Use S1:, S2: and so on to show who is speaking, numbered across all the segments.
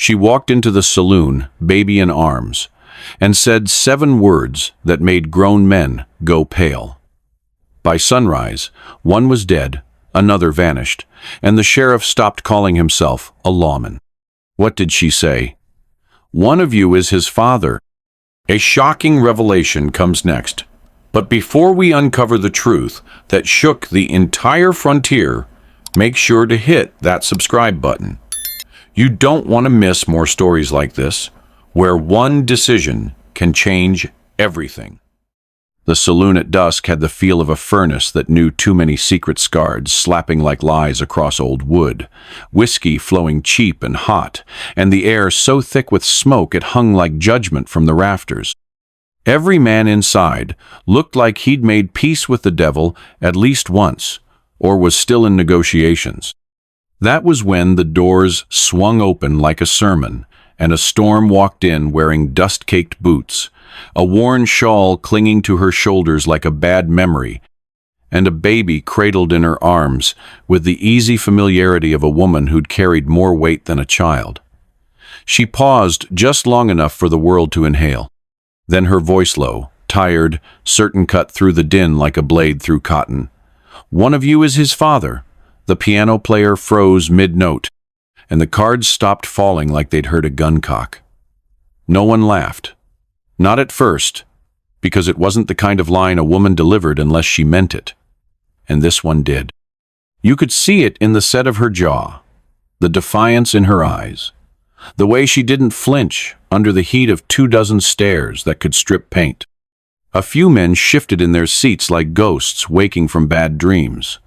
S1: She walked into the saloon, baby in arms, and said 7 words that made grown men go pale. By sunrise, one was dead, another vanished, and the sheriff stopped calling himself a lawman. What did she say? "One of you is his father." A shocking revelation comes next. But before we uncover the truth that shook the entire frontier, make sure to hit that subscribe button. You don't want to miss more stories like this, where one decision can change everything. The saloon at dusk had the feel of a furnace that knew too many secret scars slapping like lies across old wood, whiskey flowing cheap and hot, and the air so thick with smoke it hung like judgment from the rafters. Every man inside looked like he'd made peace with the devil at least once, or was still in negotiations. That was when the doors swung open like a sermon, and a storm walked in wearing dust-caked boots, a worn shawl clinging to her shoulders like a bad memory, and a baby cradled in her arms with the easy familiarity of a woman who'd carried more weight than a child. She paused just long enough for the world to inhale. Then her voice low, tired, certain cut through the din like a blade through cotton. "One of you is his father." The piano player froze mid-note, and the cards stopped falling like they'd heard a gun cock. No one laughed. Not at first, because it wasn't the kind of line a woman delivered unless she meant it. And this one did. You could see it in the set of her jaw, the defiance in her eyes, the way she didn't flinch under the heat of 24 stares that could strip paint. A few men shifted in their seats like ghosts waking from bad dreams.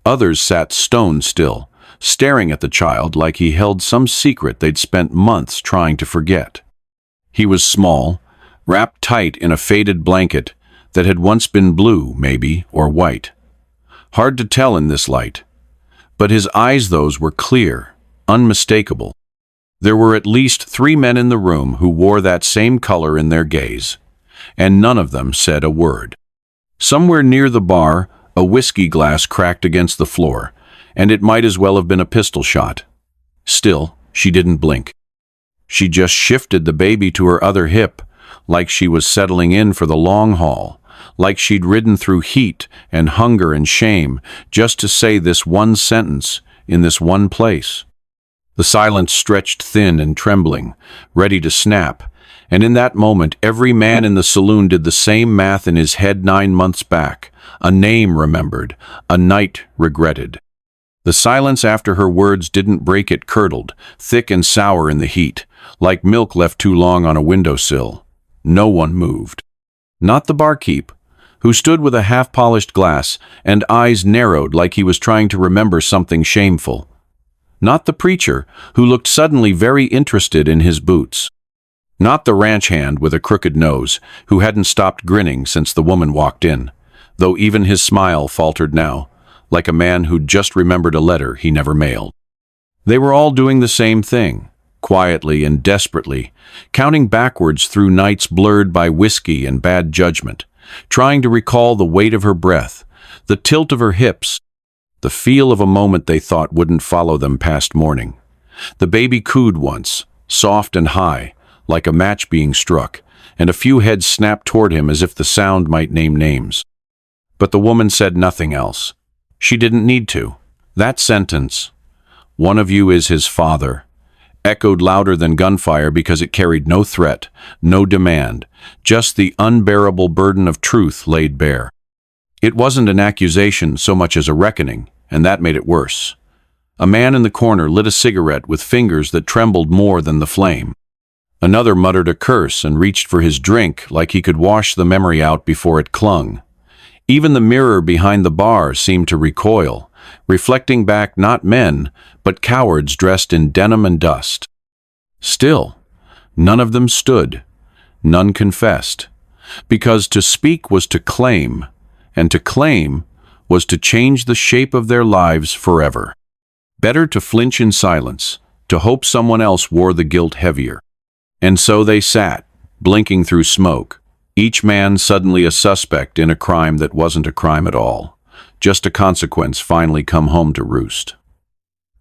S1: Others sat stone still, staring at the child like he held some secret they'd spent months trying to forget. He was small, wrapped tight in a faded blanket that had once been blue, maybe, or white. Hard to tell in this light. But his eyes, those were clear, unmistakable. There were at least 3 men in the room who wore that same color in their gaze, and none of them said a word. Somewhere near the bar, a whiskey glass cracked against the floor, and it might as well have been a pistol shot. Still, she didn't blink. She just shifted the baby to her other hip, like she was settling in for the long haul, like she'd ridden through heat and hunger and shame just to say this one sentence in this one place. The silence stretched thin and trembling, ready to snap, and in that moment every man in the saloon did the same math in his head 9 months back, a name remembered, a night regretted. The silence after her words didn't break, it curdled, thick and sour in the heat, like milk left too long on a windowsill. No one moved. Not the barkeep, who stood with a half-polished glass and eyes narrowed like he was trying to remember something shameful. Not the preacher, who looked suddenly very interested in his boots. Not the ranch hand with a crooked nose, who hadn't stopped grinning since the woman walked in, though even his smile faltered now, like a man who'd just remembered a letter he never mailed. They were all doing the same thing, quietly and desperately, counting backwards through nights blurred by whiskey and bad judgment, trying to recall the weight of her breath, the tilt of her hips, the feel of a moment they thought wouldn't follow them past morning. The baby cooed once, soft and high, like a match being struck, and a few heads snapped toward him as if the sound might name names. But the woman said nothing else. She didn't need to. That sentence, "One of you is his father," echoed louder than gunfire because it carried no threat, no demand, just the unbearable burden of truth laid bare. It wasn't an accusation so much as a reckoning, and that made it worse. A man in the corner lit a cigarette with fingers that trembled more than the flame. Another muttered a curse and reached for his drink like he could wash the memory out before it clung. Even the mirror behind the bar seemed to recoil, reflecting back not men, but cowards dressed in denim and dust. Still, none of them stood, none confessed, because to speak was to claim, and to claim was to change the shape of their lives forever. Better to flinch in silence, to hope someone else wore the guilt heavier. And so they sat, blinking through smoke, each man suddenly a suspect in a crime that wasn't a crime at all, just a consequence finally come home to roost.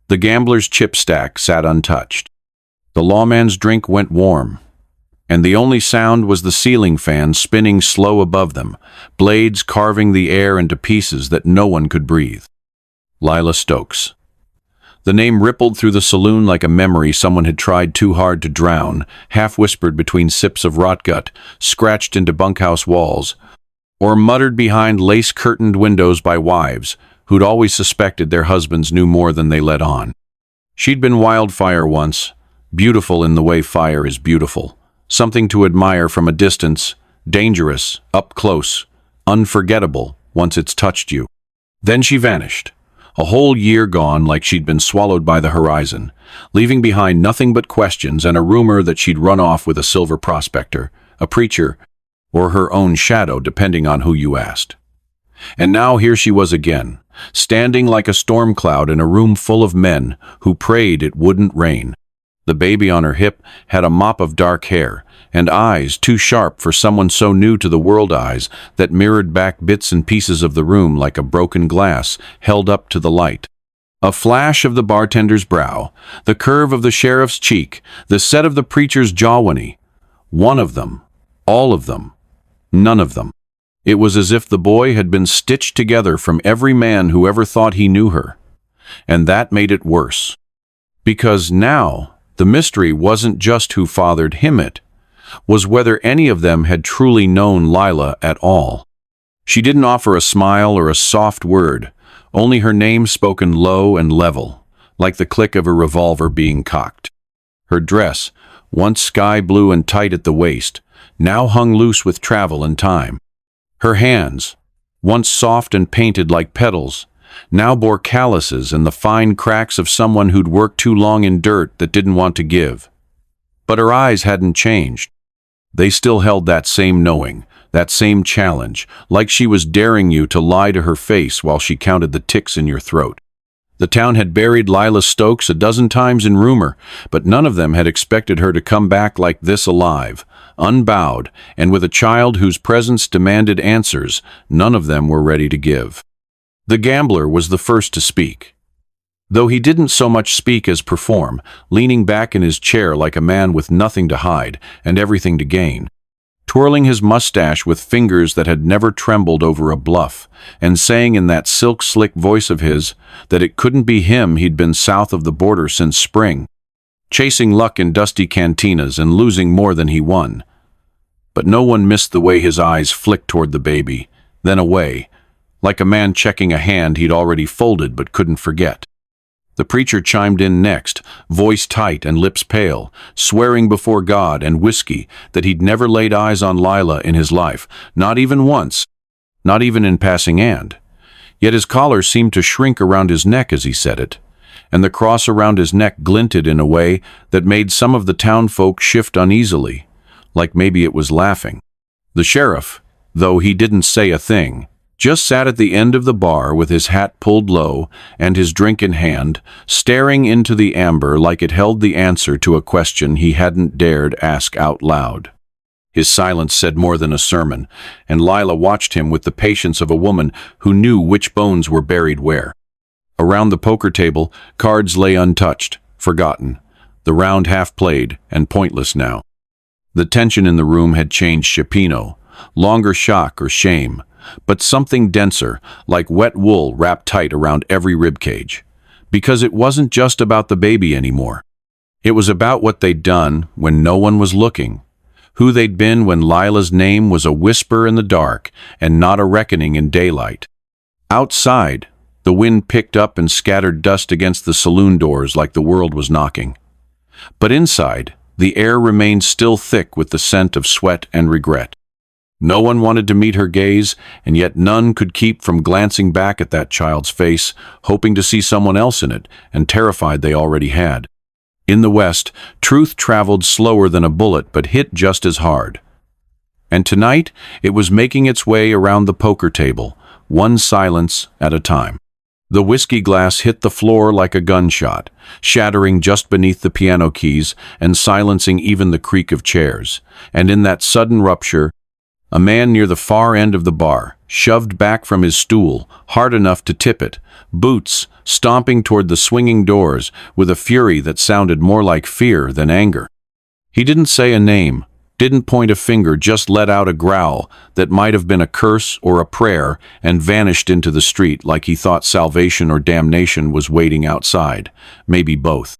S1: The gambler's chip stack sat untouched. The lawman's drink went warm, and the only sound was the ceiling fan spinning slow above them, blades carving the air into pieces that no one could breathe. Lila Stokes. The name rippled through the saloon like a memory someone had tried too hard to drown, half-whispered between sips of rotgut, scratched into bunkhouse walls, or muttered behind lace-curtained windows by wives who'd always suspected their husbands knew more than they let on. She'd been wildfire once, beautiful in the way fire is beautiful, something to admire from a distance, dangerous, up close, unforgettable once it's touched you. Then she vanished. A whole year gone like she'd been swallowed by the horizon, leaving behind nothing but questions and a rumor that she'd run off with a silver prospector, a preacher, or her own shadow depending on who you asked. And now here she was again, standing like a storm cloud in a room full of men who prayed it wouldn't rain. The baby on her hip had a mop of dark hair, and eyes too sharp for someone so new to the world, eyes that mirrored back bits and pieces of the room like a broken glass held up to the light. A flash of the bartender's brow, the curve of the sheriff's cheek, the set of the preacher's jawwhinny. One of them, all of them, none of them. It was as if the boy had been stitched together from every man who ever thought he knew her. And that made it worse. Because now, the mystery wasn't just who fathered him, it was whether any of them had truly known Lila at all. She didn't offer a smile or a soft word, only her name spoken low and level, like the click of a revolver being cocked. Her dress, once sky blue and tight at the waist, now hung loose with travel and time. Her hands, once soft and painted like petals, now bore calluses and the fine cracks of someone who'd worked too long in dirt that didn't want to give. But her eyes hadn't changed. They still held that same knowing, that same challenge, like she was daring you to lie to her face while she counted the ticks in your throat. The town had buried Lila Stokes a dozen times in rumor, but none of them had expected her to come back like this, alive, unbowed, and with a child whose presence demanded answers none of them were ready to give. The gambler was the first to speak. Though he didn't so much speak as perform, leaning back in his chair like a man with nothing to hide and everything to gain, twirling his mustache with fingers that had never trembled over a bluff, and saying in that silk-slick voice of his that it couldn't be him he'd been south of the border since spring, chasing luck in dusty cantinas and losing more than he won. But no one missed the way his eyes flicked toward the baby, then away, like a man checking a hand he'd already folded but couldn't forget. The preacher chimed in next, voice tight and lips pale, swearing before God and whiskey that he'd never laid eyes on Lila in his life, not even once, not even in passing and. Yet his collar seemed to shrink around his neck as he said it, and the cross around his neck glinted in a way that made some of the townfolk shift uneasily, like maybe it was laughing. The sheriff, though he didn't say a thing, just sat at the end of the bar with his hat pulled low and his drink in hand, staring into the amber like it held the answer to a question he hadn't dared ask out loud. His silence said more than a sermon, and Lila watched him with the patience of a woman who knew which bones were buried where. Around the poker table, cards lay untouched, forgotten, the round half played and pointless now. The tension in the room had changed Chipino, longer shock or shame, but something denser, like wet wool wrapped tight around every ribcage. Because it wasn't just about the baby anymore. It was about what they'd done when no one was looking, who they'd been when Lila's name was a whisper in the dark and not a reckoning in daylight. Outside, the wind picked up and scattered dust against the saloon doors like the world was knocking. But inside, the air remained still thick with the scent of sweat and regret. No one wanted to meet her gaze, and yet none could keep from glancing back at that child's face, hoping to see someone else in it, and terrified they already had. In the West, truth traveled slower than a bullet but hit just as hard. And tonight, it was making its way around the poker table, one silence at a time. The whiskey glass hit the floor like a gunshot, shattering just beneath the piano keys and silencing even the creak of chairs. And in that sudden rupture, a man near the far end of the bar, shoved back from his stool, hard enough to tip it, boots stomping toward the swinging doors with a fury that sounded more like fear than anger. He didn't say a name, didn't point a finger, just let out a growl that might have been a curse or a prayer and vanished into the street like he thought salvation or damnation was waiting outside, maybe both.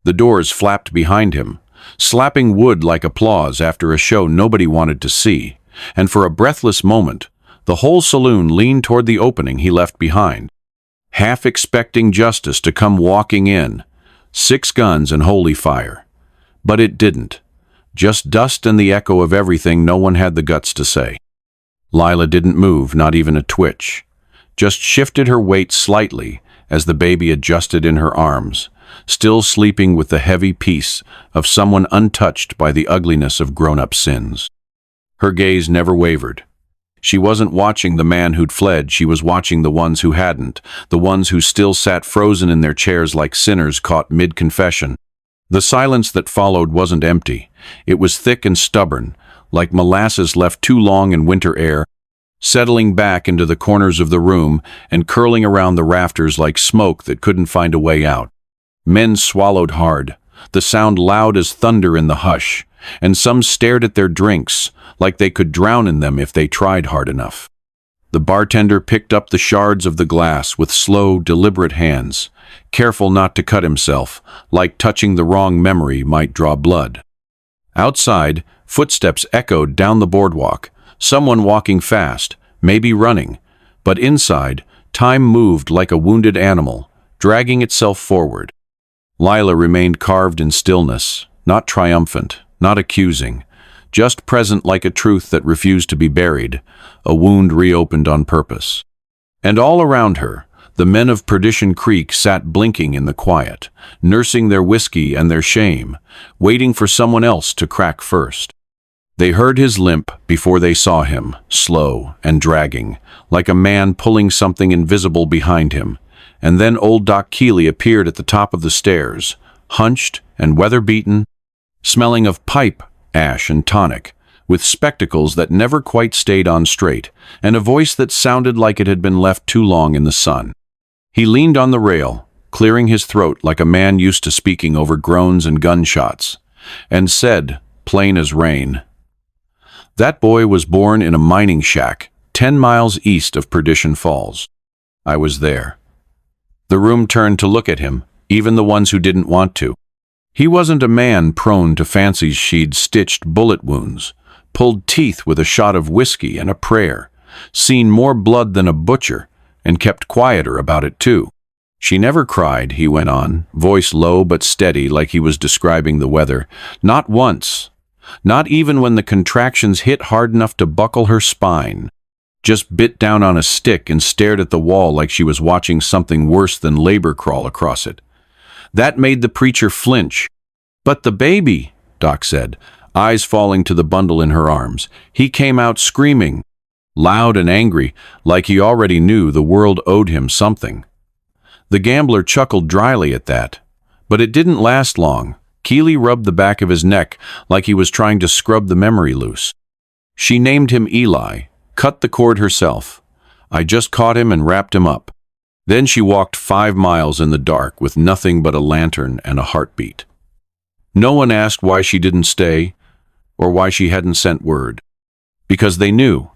S1: The doors flapped behind him, slapping wood like applause after a show nobody wanted to see, and for a breathless moment, the whole saloon leaned toward the opening he left behind, half expecting justice to come walking in, 6 guns and holy fire. But it didn't. Just dust and the echo of everything no one had the guts to say. Lila didn't move, not even a twitch. Just shifted her weight slightly as the baby adjusted in her arms, still sleeping with the heavy peace of someone untouched by the ugliness of grown-up sins. Her gaze never wavered. She wasn't watching the man who'd fled, she was watching the ones who hadn't, the ones who still sat frozen in their chairs like sinners caught mid-confession. The silence that followed wasn't empty. It was thick and stubborn, like molasses left too long in winter air, settling back into the corners of the room and curling around the rafters like smoke that couldn't find a way out. Men swallowed hard, the sound loud as thunder in the hush, and some stared at their drinks like they could drown in them if they tried hard enough. The bartender picked up the shards of the glass with slow, deliberate hands, careful not to cut himself, like touching the wrong memory might draw blood. Outside, footsteps echoed down the boardwalk, someone walking fast, maybe running, but inside, time moved like a wounded animal, dragging itself forward. Lila remained carved in stillness, not triumphant, not accusing, just present like a truth that refused to be buried, a wound reopened on purpose. And all around her, the men of Perdition Creek sat blinking in the quiet, nursing their whiskey and their shame, waiting for someone else to crack first. They heard his limp before they saw him, slow and dragging, like a man pulling something invisible behind him, and then old Doc Keeley appeared at the top of the stairs, hunched and weather-beaten, smelling of pipe, ash and tonic, with spectacles that never quite stayed on straight, and a voice that sounded like it had been left too long in the sun. He leaned on the rail, clearing his throat like a man used to speaking over groans and gunshots, and said, plain as rain, "That boy was born in a mining shack 10 miles east of Perdition Falls. I was there." The room turned to look at him, even the ones who didn't want to. He wasn't a man prone to fancies she'd stitched bullet wounds, pulled teeth with a shot of whiskey and a prayer, seen more blood than a butcher, and kept quieter about it too. She never cried, he went on, voice low but steady like he was describing the weather. Not once. Not even when the contractions hit hard enough to buckle her spine. Just bit down on a stick and stared at the wall like she was watching something worse than labor crawl across it. That made the preacher flinch. "But the baby," Doc said, eyes falling to the bundle in her arms. He came out screaming, loud and angry, like he already knew the world owed him something. The gambler chuckled dryly at that, but it didn't last long. Keeley rubbed the back of his neck like he was trying to scrub the memory loose. She named him Eli, cut the cord herself. I just caught him and wrapped him up. Then she walked 5 miles in the dark with nothing but a lantern and a heartbeat. No one asked why she didn't stay, or why she hadn't sent word. Because they knew.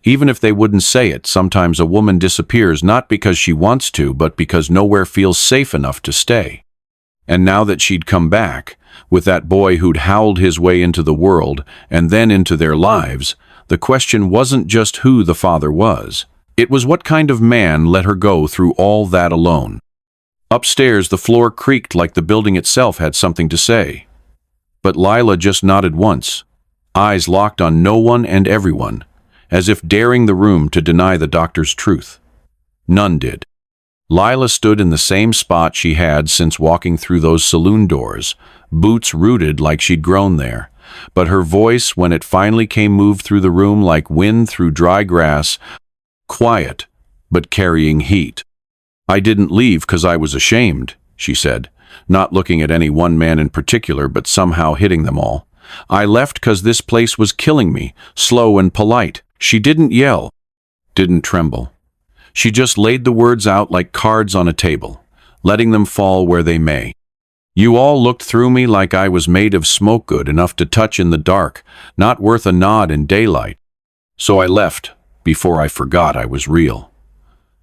S1: Even if they wouldn't say it, sometimes a woman disappears not because she wants to, but because nowhere feels safe enough to stay. And now that she'd come back, with that boy who'd howled his way into the world and then into their lives, the question wasn't just who the father was. It was what kind of man let her go through all that alone. Upstairs, the floor creaked like the building itself had something to say. But Lila just nodded once, eyes locked on no one and everyone, as if daring the room to deny the doctor's truth. None did. Lila stood in the same spot she had since walking through those saloon doors, boots rooted like she'd grown there, but her voice, when it finally came, moved through the room like wind through dry grass, quiet, but carrying heat. "I didn't leave 'cause I was ashamed," she said, not looking at any one man in particular, but somehow hitting them all. "I left 'cause this place was killing me, slow and polite." She didn't yell, didn't tremble. She just laid the words out like cards on a table, letting them fall where they may. You all looked through me like I was made of smoke good enough to touch in the dark, not worth a nod in daylight. So I left, before I forgot I was real.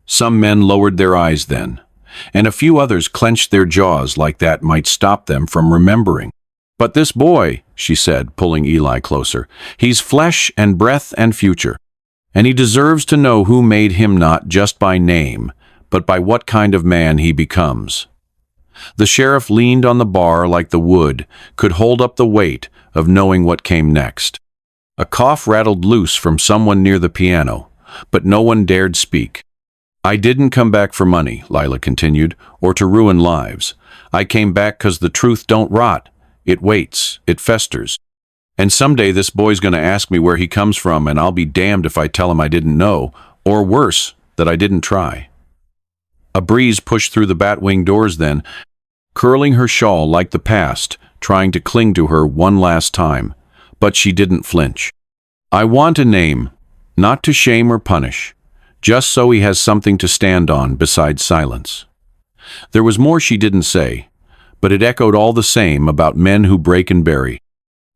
S1: Some men lowered their eyes then, and a few others clenched their jaws like that might stop them from remembering. But this boy, she said, pulling Eli closer, he's flesh and breath and future. And he deserves to know who made him not just by name, but by what kind of man he becomes. The sheriff leaned on the bar like the wood could hold up the weight of knowing what came next. A cough rattled loose from someone near the piano, but no one dared speak. I didn't come back for money, Lila continued, or to ruin lives. I came back 'cause the truth don't rot. It waits, it festers. And someday this boy's gonna ask me where he comes from, and I'll be damned if I tell him I didn't know, or worse, that I didn't try. A breeze pushed through the bat-wing doors then, curling her shawl like the past, trying to cling to her one last time. But she didn't flinch. I want a name, not to shame or punish, just so he has something to stand on besides silence. There was more she didn't say, but it echoed all the same about men who break and bury,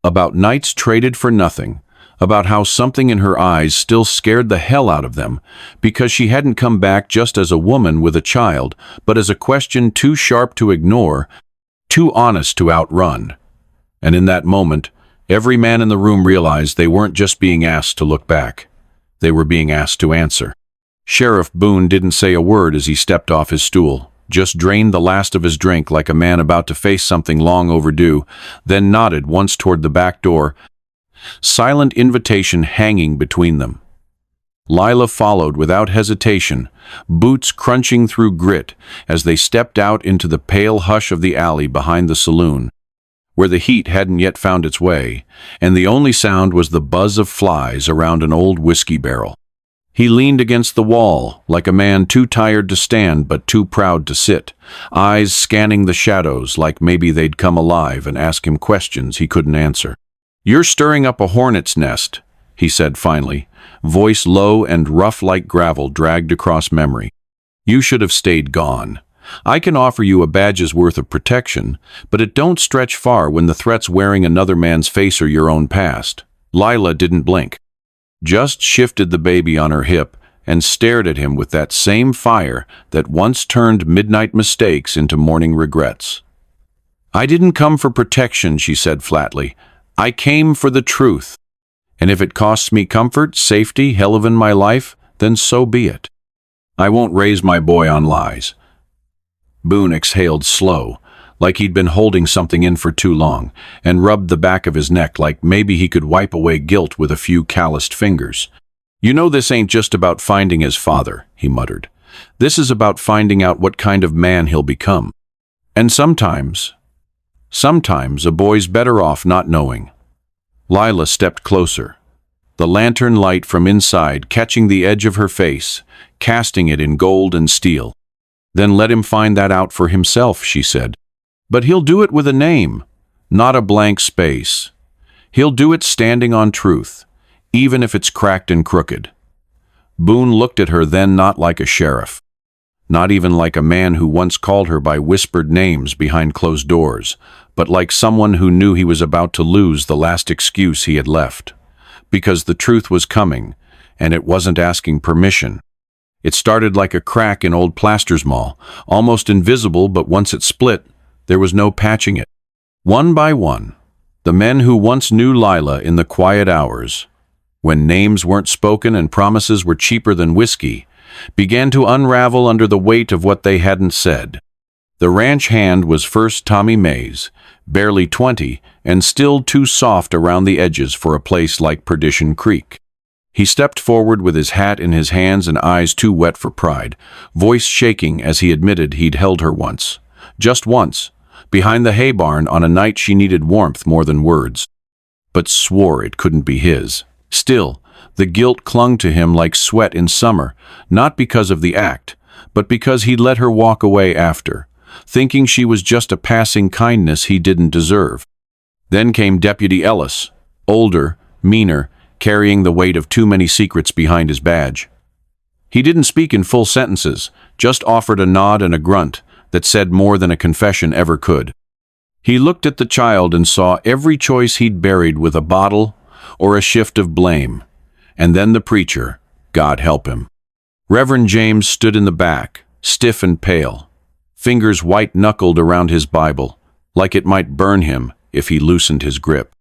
S1: about nights traded for nothing, about how something in her eyes still scared the hell out of them, because she hadn't come back just as a woman with a child, but as a question too sharp to ignore, too honest to outrun. And in that moment, every man in the room realized they weren't just being asked to look back. They were being asked to answer. Sheriff Boone didn't say a word as he stepped off his stool, just drained the last of his drink like a man about to face something long overdue, then nodded once toward the back door, silent invitation hanging between them. Lila followed without hesitation, boots crunching through grit as they stepped out into the pale hush of the alley behind the saloon, where the heat hadn't yet found its way, and the only sound was the buzz of flies around an old whiskey barrel. He leaned against the wall, like a man too tired to stand but too proud to sit, eyes scanning the shadows like maybe they'd come alive and ask him questions he couldn't answer. "You're stirring up a hornet's nest," he said finally, voice low and rough like gravel dragged across memory. "You should have stayed gone. I can offer you a badge's worth of protection, but it don't stretch far when the threat's wearing another man's face or your own past." Lila didn't blink, just shifted the baby on her hip and stared at him with that same fire that once turned midnight mistakes into morning regrets. "I didn't come for protection," she said flatly. "I came for the truth. And if it costs me comfort, safety, hell of in my life, then so be it. I won't raise my boy on lies." Boone exhaled slow, like he'd been holding something in for too long, and rubbed the back of his neck like maybe he could wipe away guilt with a few calloused fingers. "You know this ain't just about finding his father," he muttered. "This is about finding out what kind of man he'll become. And sometimes a boy's better off not knowing." Lila stepped closer, the lantern light from inside catching the edge of her face, casting it in gold and steel. "Then let him find that out for himself," she said. "But he'll do it with a name, not a blank space. He'll do it standing on truth, even if it's cracked and crooked." Boone looked at her then, not like a sheriff, not even like a man who once called her by whispered names behind closed doors, but like someone who knew he was about to lose the last excuse he had left. Because the truth was coming, and it wasn't asking permission. It started like a crack in old plaster's mall, almost invisible, but once it split, there was no patching it. One by one, the men who once knew Lila in the quiet hours, when names weren't spoken and promises were cheaper than whiskey, began to unravel under the weight of what they hadn't said. The ranch hand was first Tommy Mays, barely 20 and still too soft around the edges for a place like Perdition Creek. He stepped forward with his hat in his hands and eyes too wet for pride, voice shaking as he admitted he'd held her once, just once, behind the hay barn on a night she needed warmth more than words, but swore it couldn't be his. Still, the guilt clung to him like sweat in summer, not because of the act, but because he'd let her walk away after, thinking she was just a passing kindness he didn't deserve. Then came Deputy Ellis, older, meaner, carrying the weight of too many secrets behind his badge. He didn't speak in full sentences, just offered a nod and a grunt that said more than a confession ever could. He looked at the child and saw every choice he'd buried with a bottle or a shift of blame. And then the preacher, God help him. Reverend James stood in the back, stiff and pale, fingers white-knuckled around his Bible, like it might burn him if he loosened his grip.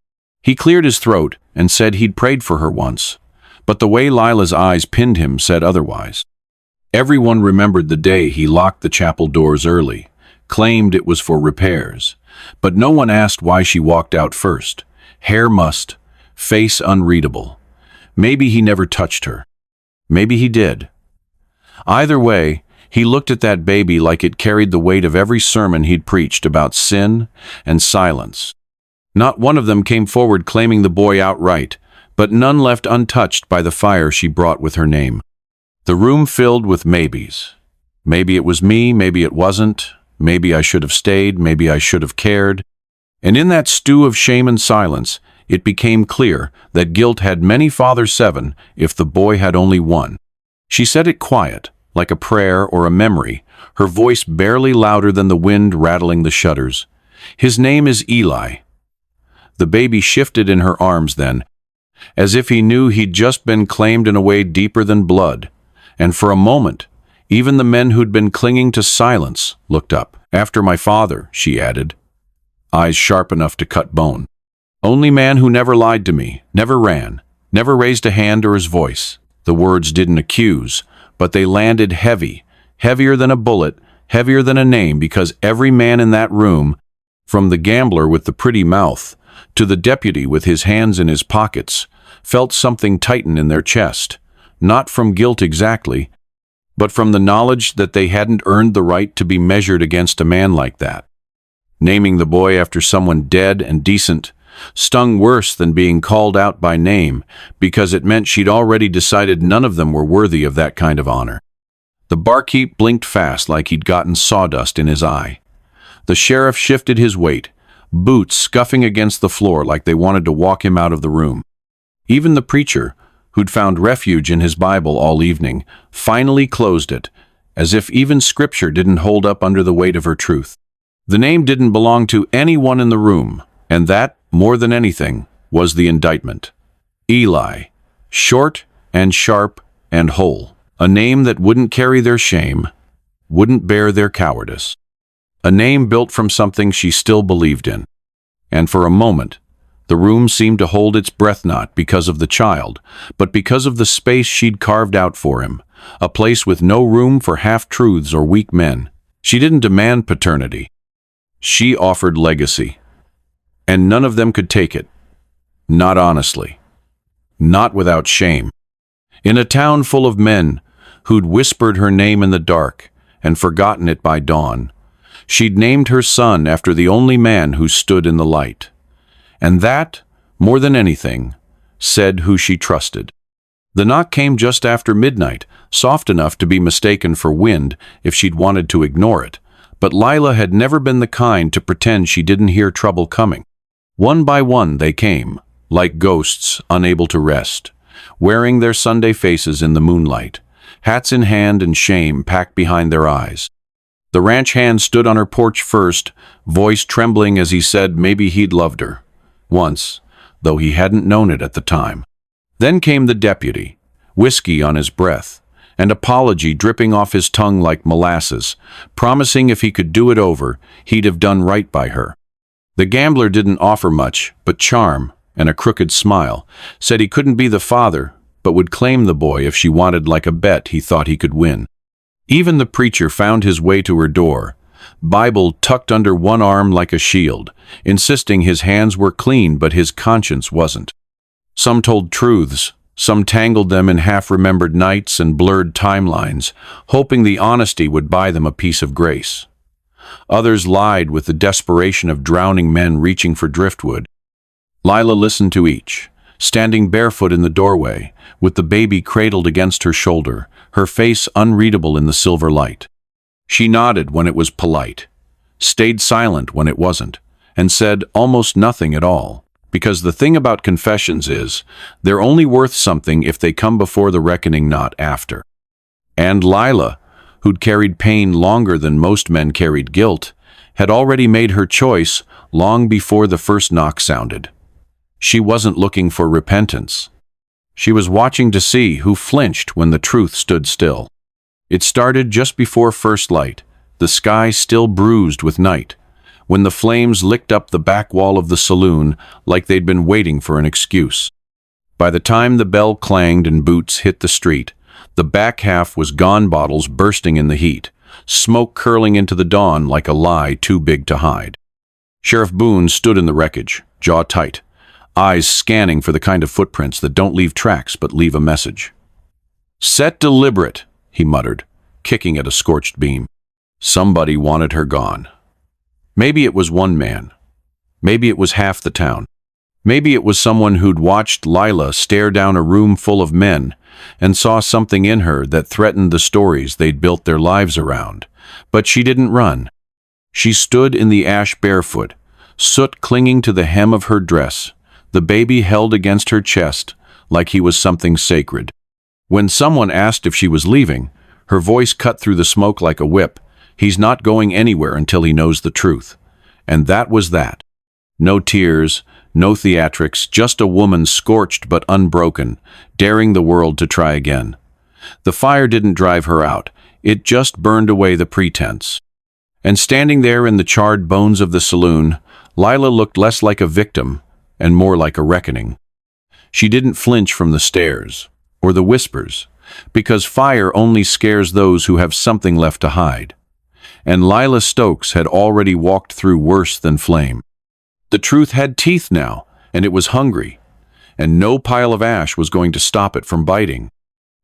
S1: He cleared his throat and said he'd prayed for her once, but the way Lila's eyes pinned him said otherwise. Everyone remembered the day he locked the chapel doors early, claimed it was for repairs, but no one asked why she walked out first. Hair mussed, face unreadable. Maybe he never touched her. Maybe he did. Either way, he looked at that baby like it carried the weight of every sermon he'd preached about sin and silence. Not one of them came forward claiming the boy outright, but none left untouched by the fire she brought with her name. The room filled with maybes. Maybe it was me, maybe it wasn't, maybe I should have stayed, maybe I should have cared. And in that stew of shame and silence, it became clear that guilt had many fathers 7 if the boy had only one. She said it quiet, like a prayer or a memory, her voice barely louder than the wind rattling the shutters. His name is Eli. The baby shifted in her arms then, as if he knew he'd just been claimed in a way deeper than blood. And for a moment, even the men who'd been clinging to silence looked up. After my father, she added, eyes sharp enough to cut bone. Only man who never lied to me, never ran, never raised a hand or his voice. The words didn't accuse, but they landed heavy, heavier than a bullet, heavier than a name, because every man in that room, from the gambler with the pretty mouth to the deputy with his hands in his pockets, felt something tighten in their chest, not from guilt exactly, but from the knowledge that they hadn't earned the right to be measured against a man like that. Naming the boy after someone dead and decent stung worse than being called out by name, because it meant she'd already decided none of them were worthy of that kind of honor. The barkeep blinked fast like he'd gotten sawdust in his eye. The sheriff shifted his weight, boots scuffing against the floor like they wanted to walk him out of the room. Even the preacher, who'd found refuge in his Bible all evening, finally closed it, as if even scripture didn't hold up under the weight of her truth. The name didn't belong to anyone in the room, and that, more than anything, was the indictment. Eli, short and sharp and whole. A name that wouldn't carry their shame, wouldn't bear their cowardice. A name built from something she still believed in. And for a moment, the room seemed to hold its breath, not because of the child, but because of the space she'd carved out for him, a place with no room for half-truths or weak men. She didn't demand paternity. She offered legacy. And none of them could take it. Not honestly. Not without shame. In a town full of men who'd whispered her name in the dark and forgotten it by dawn, she'd named her son after the only man who stood in the light. And that, more than anything, said who she trusted. The knock came just after midnight, soft enough to be mistaken for wind if she'd wanted to ignore it, but Lila had never been the kind to pretend she didn't hear trouble coming. One by one they came, like ghosts unable to rest, wearing their Sunday faces in the moonlight, hats in hand and shame packed behind their eyes. The ranch hand stood on her porch first, voice trembling as he said maybe he'd loved her. Once, though he hadn't known it at the time. Then came the deputy, whiskey on his breath, and apology dripping off his tongue like molasses, promising if he could do it over, he'd have done right by her. The gambler didn't offer much, but charm and a crooked smile, said he couldn't be the father, but would claim the boy if she wanted, like a bet he thought he could win. Even the preacher found his way to her door, Bible tucked under one arm like a shield, insisting his hands were clean but his conscience wasn't. Some told truths, some tangled them in half-remembered nights and blurred timelines, hoping the honesty would buy them a piece of grace. Others lied with the desperation of drowning men reaching for driftwood. Lila listened to each, standing barefoot in the doorway, with the baby cradled against her shoulder, her face unreadable in the silver light. She nodded when it was polite, stayed silent when it wasn't, and said almost nothing at all, because the thing about confessions is, they're only worth something if they come before the reckoning, not after. And Lila, who'd carried pain longer than most men carried guilt, had already made her choice long before the first knock sounded. She wasn't looking for repentance. She was watching to see who flinched when the truth stood still. It started just before first light, the sky still bruised with night, when the flames licked up the back wall of the saloon like they'd been waiting for an excuse. By the time the bell clanged and boots hit the street, the back half was gone, bottles bursting in the heat, smoke curling into the dawn like a lie too big to hide. Sheriff Boone stood in the wreckage, jaw tight, eyes scanning for the kind of footprints that don't leave tracks but leave a message. "Set deliberate," he muttered, kicking at a scorched beam. Somebody wanted her gone. Maybe it was one man. Maybe it was half the town. Maybe it was someone who'd watched Lila stare down a room full of men and saw something in her that threatened the stories they'd built their lives around. But she didn't run. She stood in the ash barefoot, soot clinging to the hem of her dress, the baby held against her chest like he was something sacred. When someone asked if she was leaving, her voice cut through the smoke like a whip. "He's not going anywhere until he knows the truth." And that was that. No tears, no theatrics, just a woman scorched but unbroken, daring the world to try again. The fire didn't drive her out, it just burned away the pretense. And standing there in the charred bones of the saloon, Lila looked less like a victim and more like a reckoning. She didn't flinch from the stares or the whispers, because fire only scares those who have something left to hide. And Lila Stokes had already walked through worse than flame. The truth had teeth now, and it was hungry, and no pile of ash was going to stop it from biting.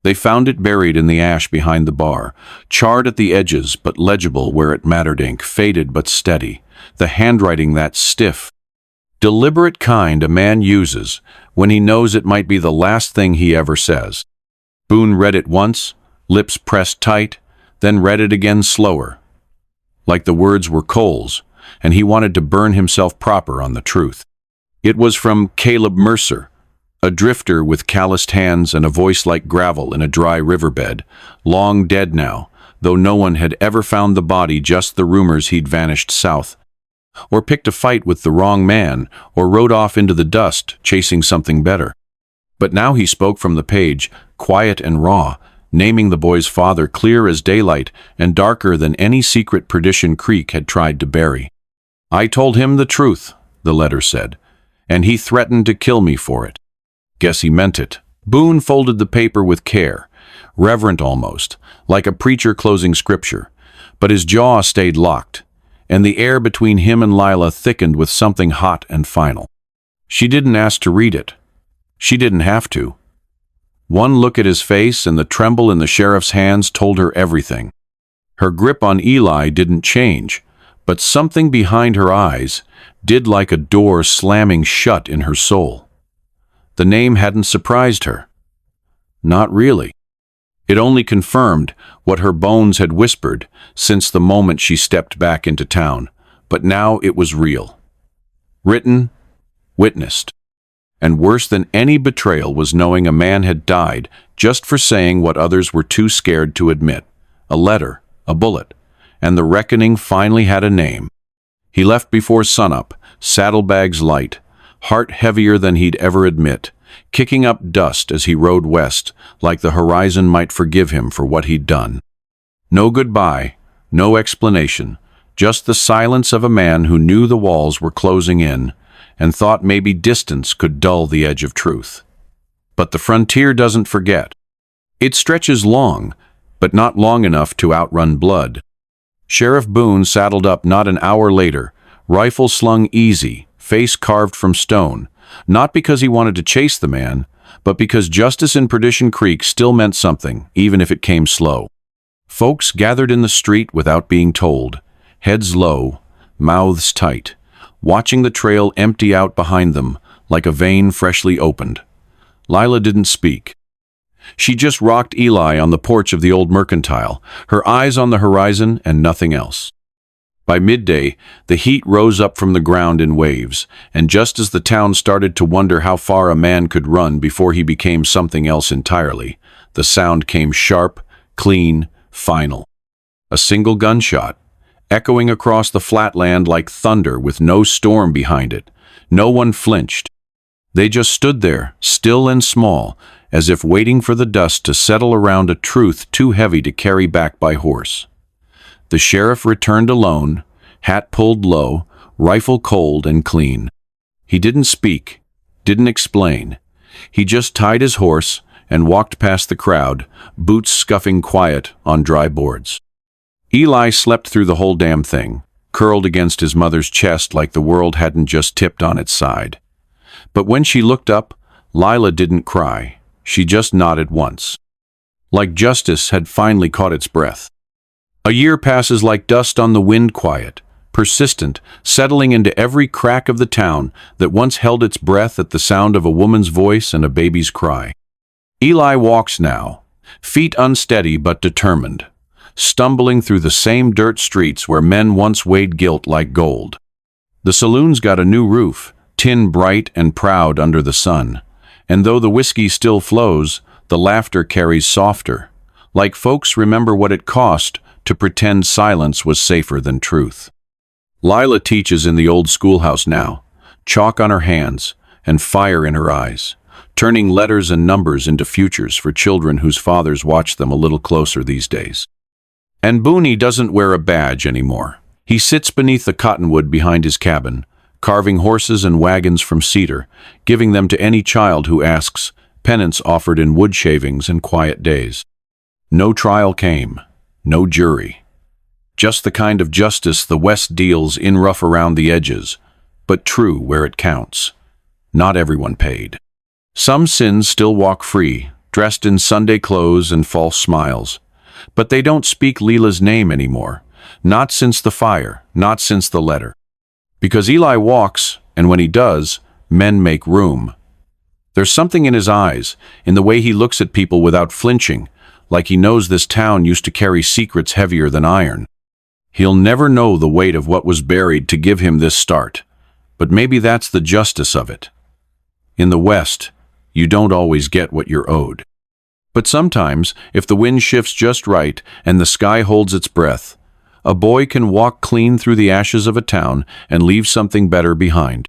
S1: They found it buried in the ash behind the bar, charred at the edges but legible where it mattered, ink faded but steady, the handwriting that stiff, deliberate kind a man uses when he knows it might be the last thing he ever says. Boone read it once, lips pressed tight, then read it again slower, like the words were coals, and he wanted to burn himself proper on the truth. It was from Caleb Mercer, a drifter with calloused hands and a voice like gravel in a dry riverbed, long dead now, though no one had ever found the body, just the rumors he'd vanished south, or picked a fight with the wrong man, or rode off into the dust, chasing something better. But now he spoke from the page, quiet and raw, naming the boy's father clear as daylight and darker than any secret Perdition Creek had tried to bury. "I told him the truth," the letter said, "and he threatened to kill me for it. Guess he meant it." Boone folded the paper with care, reverent almost, like a preacher closing scripture, but his jaw stayed locked, and the air between him and Lila thickened with something hot and final. She didn't ask to read it. She didn't have to. One look at his face and the tremble in the sheriff's hands told her everything. Her grip on Eli didn't change, but something behind her eyes did, like a door slamming shut in her soul. The name hadn't surprised her. Not really. It only confirmed what her bones had whispered since the moment she stepped back into town, but now it was real. Written, witnessed. And worse than any betrayal was knowing a man had died just for saying what others were too scared to admit. A letter, a bullet, and the reckoning finally had a name. He left before sunup, saddlebags light, heart heavier than he'd ever admit, kicking up dust as he rode west, like the horizon might forgive him for what he'd done. No goodbye, no explanation, just the silence of a man who knew the walls were closing in, and thought maybe distance could dull the edge of truth. But the frontier doesn't forget. It stretches long, but not long enough to outrun blood. Sheriff Boone saddled up not an hour later, rifle slung easy, face carved from stone, not because he wanted to chase the man, but because justice in Perdition Creek still meant something, even if it came slow. Folks gathered in the street without being told, heads low, mouths tight, watching the trail empty out behind them like a vein freshly opened. Lila didn't speak. She just rocked Eli on the porch of the old mercantile, her eyes on the horizon and nothing else. By midday, the heat rose up from the ground in waves, and just as the town started to wonder how far a man could run before he became something else entirely, the sound came sharp, Clean, final. A single gunshot, echoing across the flatland like thunder with no storm behind it. No one flinched. They just stood there, still and small, as if waiting for the dust to settle around a truth too heavy to carry back by horse. The sheriff returned alone, hat pulled low, rifle cold and clean. He didn't speak, didn't explain. He just tied his horse and walked past the crowd, boots scuffing quiet on dry boards. Eli slept through the whole damn thing, curled against his mother's chest like the world hadn't just tipped on its side. But when she looked up, Lila didn't cry. She just nodded once. Like justice had finally caught its breath. A year passes like dust on the wind, quiet, persistent, settling into every crack of the town that once held its breath at the sound of a woman's voice and a baby's cry. Eli walks now, feet unsteady but determined, stumbling through the same dirt streets where men once weighed guilt like gold. The saloon's got a new roof, tin bright and proud under the sun, and though the whiskey still flows, the laughter carries softer, like folks remember what it cost to pretend silence was safer than truth. Lila teaches in the old schoolhouse now, chalk on her hands and fire in her eyes, turning letters and numbers into futures for children whose fathers watch them a little closer these days. And Booney doesn't wear a badge anymore. He sits beneath the cottonwood behind his cabin, carving horses and wagons from cedar, giving them to any child who asks, penance offered in wood shavings and quiet days. No trial came, no jury. Just the kind of justice the West deals in rough around the edges, but true where it counts. Not everyone paid. Some sins still walk free, dressed in Sunday clothes and false smiles. But they don't speak Lila's name anymore. Not since the fire, not since the letter. Because Eli walks, and when he does, men make room. There's something in his eyes, in the way he looks at people without flinching, like he knows this town used to carry secrets heavier than iron. He'll never know the weight of what was buried to give him this start, but maybe that's the justice of it. In the West, you don't always get what you're owed. But sometimes, if the wind shifts just right and the sky holds its breath, a boy can walk clean through the ashes of a town and leave something better behind.